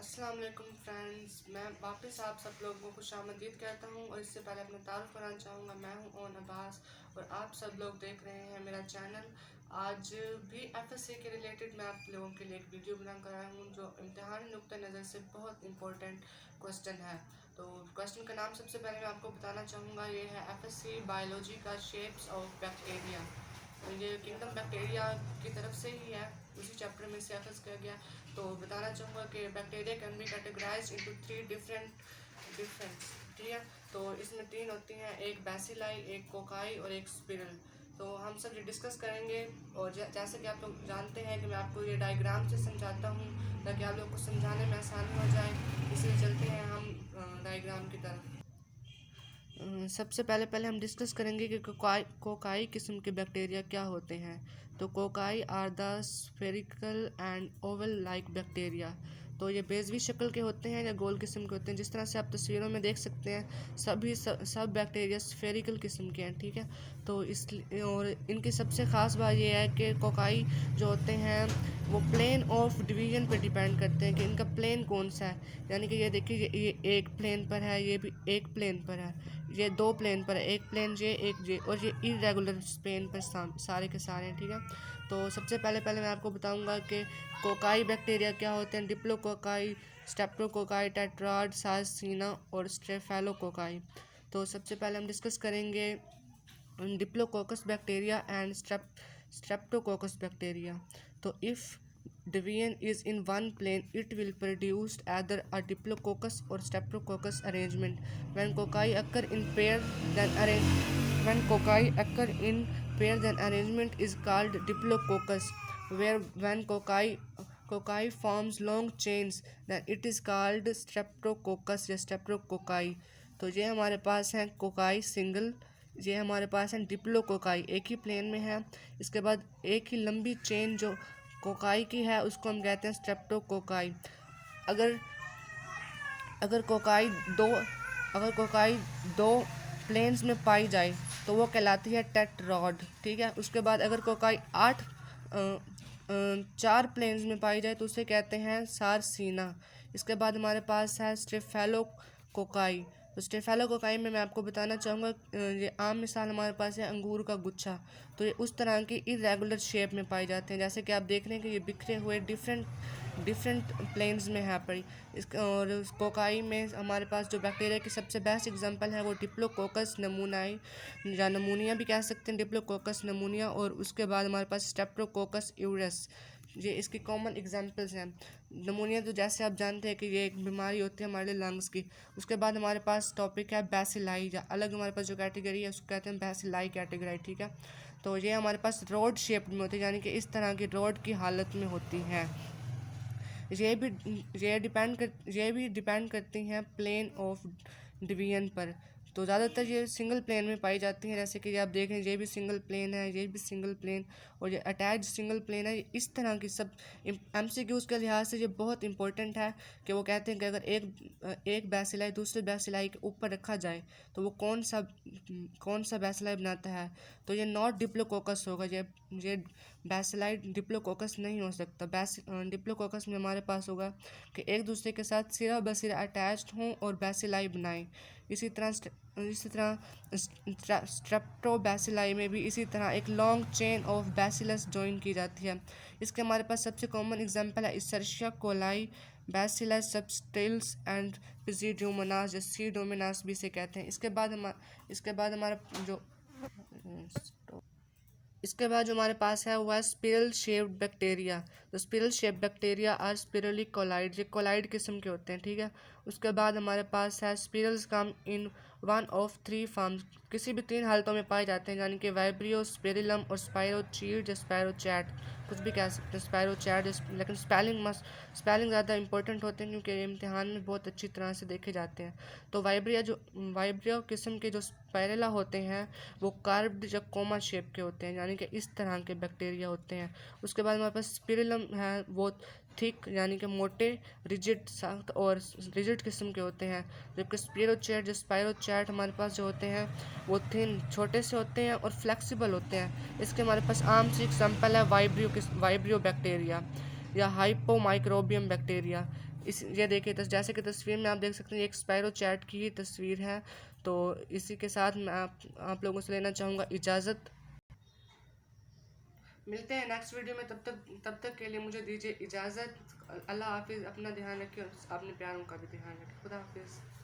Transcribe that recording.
अस्सलाम वालेकुम फ्रेंड्स, मैं वापस आप सब लोगों को खुशामदीद कहता हूँ और इससे पहले अपना तारुफ कराना चाहूँगा। मैं हूँ ओन अब्बास और आप सब लोग देख रहे हैं मेरा चैनल। आज भी एफएससी के रिलेटेड मैं आप लोगों के लिए एक वीडियो बना कर आया हूँ जो इम्तिहानी नुक्ते नज़र से बहुत इंपॉर्टेंट क्वेश्चन है। तो क्वेश्चन का नाम सबसे पहले मैं आपको बताना चाहूँगा, ये है एफएससी बायोलॉजी का शेप्स ऑफ बैक्टीरिया। तो ये किंगडम बैक्टीरिया की तरफ से ही है, उसी चैप्टर में से एफएस किया गया। तो बताना चाहूँगा कि bacteria can be categorize into three different ठीक है। तो इसमें तीन होती हैं, एक बैसिलाई, एक कोकाई और एक स्पिरल। तो हम सब ये डिस्कस करेंगे और जैसे कि आप लोग जानते हैं कि मैं आपको ये डायग्राम से समझाता हूँ ताकि आप लोग को समझाने में आसानी हो जाए। इसलिए चलते हैं हम डायग्राम की तरफ। सबसे पहले हम डिस्कस करेंगे कि कोकाई किस्म के बैक्टीरिया क्या होते हैं। तो cocci are the spherical and oval like bacteria. तो ये बेजवी शक्ल के होते हैं या गोल किस्म के होते हैं। जिस तरह से आप तस्वीरों में देख सकते हैं सब बैक्टीरिया स्फेरिकल किस्म के हैं, ठीक है। तो इस और इनकी सबसे ख़ास बात यह है कि कोकाई जो होते हैं वो प्लेन ऑफ डिवीजन पर डिपेंड करते हैं कि इनका प्लेन कौन सा है। यानी कि ये देखिए, ये एक प्लेन पर है, ये भी एक प्लेन पर है, ये दो प्लेन पर है, एक प्लेन जे एक जे, और ये इरेगुलर प्लेन पर सारे के सारे हैं, ठीक है। तो सबसे पहले मैं आपको बताऊंगा कि कोकाई बैक्टीरिया क्या होते हैं। डिप्लोकोकाई, स्टेप्टोकोकाई, टेट्राड, सार्सिना और स्टेफेलोकोकाई। तो सबसे पहले हम डिस्कस करेंगे diplococcus bacteria and Streptococcus bacteria. तो if division is in one plane, it will produce either a diplococcus or streptococcus arrangement. When cocci occur in pair, then arrangement is called diplococcus. When cocci forms long chains, then it is called streptococcus या streptococci. तो ये हमारे पास हैं cocci single, ये हमारे पास हैं diplococci, एक ही plane में है। इसके बाद एक ही लंबी चेन जो कोकाई की है उसको हम कहते हैं स्ट्रेप्टोकोकाई। अगर अगर कोकाई दो प्लेन्स में पाई जाए तो वो कहलाती है टेट्रॉड, ठीक है। उसके बाद अगर कोकाई चार प्लेन्स में पाई जाए तो उसे कहते हैं सारसीना। इसके बाद हमारे पास है स्टेफेलोकोकाई। तो स्टेफेलोकोकाई में मैं आपको बताना चाहूँगा, ये आम मिसाल हमारे पास है अंगूर का गुच्छा। तो ये उस तरह की इरेगुलर शेप में पाए जाते हैं, जैसे कि आप देख रहे हैं कि ये बिखरे हुए डिफरेंट प्लेन्स में है पड़ी। और कोकाई में हमारे पास जो बैक्टीरिया की सबसे बेस्ट एग्जांपल है वो डिप्लोकोकस नमूनाई या नमूनिया भी कह सकते हैं, डिप्लोकोकस नमूनिया। और उसके बाद हमारे पास स्ट्रेप्टोकोकस यूरस, ये इसके कॉमन एग्जांपल्स हैं। नमूनिया तो जैसे आप जानते हैं कि ये एक बीमारी होती है हमारे लंग्स की। उसके बाद हमारे पास टॉपिक है बैसिलाई, या अलग हमारे पास जो कैटेगरी है उसको कहते हैं बैसिलाई कैटेगरी, ठीक है। तो ये हमारे पास रोड शेप में होती है, यानी कि इस तरह की रोड की हालत में होती हैं। ये भी डिपेंड करती हैं प्लेन ऑफ डिवीजन पर। तो ज़्यादातर ये सिंगल प्लेन में पाई जाती हैं, जैसे कि आप देख रहे हैं ये भी सिंगल प्लेन है, ये भी सिंगल प्लेन और ये अटैच सिंगल प्लेन है। इस तरह की सब एमसीक्यूज़ के लिहाज से ये बहुत इंपॉर्टेंट है कि वो कहते हैं कि अगर एक बैसिलाई दूसरे बैसिलाई के ऊपर रखा जाए तो वो कौन सा बैसिलाई बनाता है। तो ये नॉट डिप्लोकोकस होगा, ये बैसिलाई डिप्लोकोकस नहीं हो सकता। डिप्लोकोकस में हमारे पास होगा कि एक दूसरे के साथ सिरा बसिरा अटैच्ड हों और बैसिलाई बनाएं। इसी तरह स्ट्रेप्टोबैसिलाई में भी इसी तरह एक long chain of bacillus join की जाती है। इसके हमारे पास सबसे कॉमन एग्जांपल है इसेर्शिया कोलाई, बैसिलस सबटिल्स एंड पिजिड्यूमोनास, या सीडोमोनास भी इसे कहते हैं। इसके बाद जो हमारे पास है वह स्पिरल शेप्ड बैक्टीरिया। तो spiral shaped bacteria are स्पिरली collide, ये कोलाइड किस्म के होते हैं, ठीक है। उसके बाद हमारे पास है spirals come in one of three forms, किसी भी तीन हालतों में पाए जाते हैं, यानी कि वाइब्रियो, स्पेरिलम और स्पायरोचीड या स्पायरोचैट, कुछ भी कह सकते हैं स्पायरोचैट। लेकिन स्पेलिंग ज़्यादा इंपॉर्टेंट होते हैं क्योंकि इम्तिहान में बहुत अच्छी तरह से देखे जाते हैं। तो वाइब्रियो किस्म के जो स्पायरेला होते हैं वो कार्ब्ड या कोमा शेप के होते हैं, यानी कि इस तरह के बैक्टीरिया होते हैं। उसके बाद हमारे पास स्पिरिलम है, वो थिक यानी कि मोटे, रिजिड सख्त और रिजिड किस्म के होते हैं। जबकि स्पायरोचैट हमारे पास जो होते हैं वो थिन छोटे से होते हैं और फ्लेक्सिबल होते हैं। इसके हमारे पास आम सी एग्जांपल है वाइब्रियो बैक्टीरिया या हाइपोमाइक्रोबियम बैक्टीरिया। इस ये देखिए जैसे कि तस्वीर में आप देख सकते हैं, एक स्पैरो चैट की ही तस्वीर है। तो इसी के साथ मैं आप लोगों से लेना चाहूँगा इजाज़त। मिलते हैं नेक्स्ट वीडियो में, तब तक के लिए मुझे दीजिए इजाज़त। अल्लाह हाफिज़। अपना ध्यान रखिए और अपने प्यारों का भी ध्यान रखिए। खुदा हाफिज़।